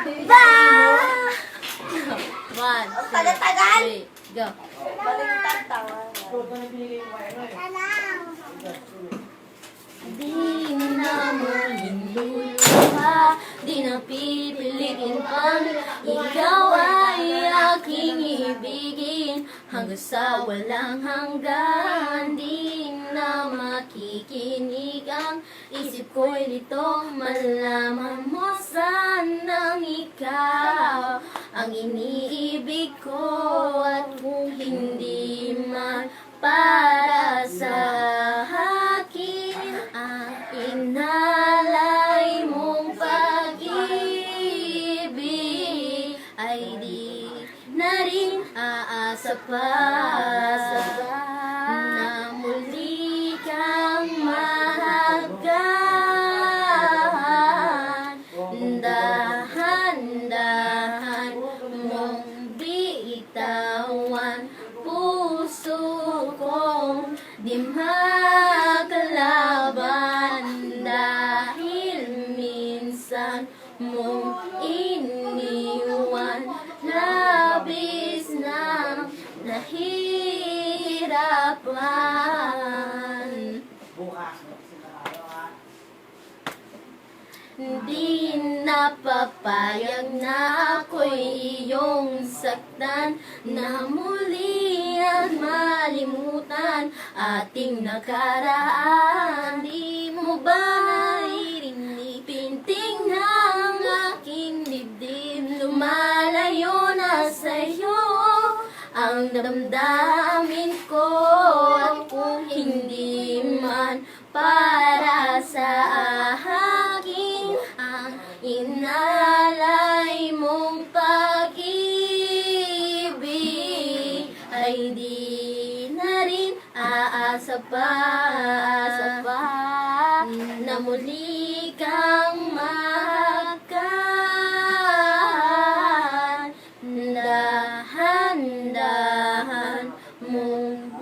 Ba! 1, 2, Tagal-tagal! 3, go. Balintang tawa. Di na muling luluha, di na pipiliin pang ikaw ay aking ibigin. Hanggang sa walang hanggan, di na makikinig ang isip ko'y litong malaman mo sanang ikaw ang iniibig ko. At kung hindi man para sa akin ang inalay mong pag-ibig, ay di na rin aasa pa na muli kang mahagan. Dahan-dahan mong bitawan puso kong di makalaban, dahil minsan mong iniwan, labis na nahihirapan. Di napapayag na ako'y iyong saktan, na muli at malimutan ating nakaraan. Di mo ba naririnig pintig ng aking dibdib? Lumalayo na sa'yo ang damdamin ko. At kung hindi man para sa akin ang inalay mong pag-ibig, ay di na rin aasa pa na muli kang mahagan. Dahan-dahan mong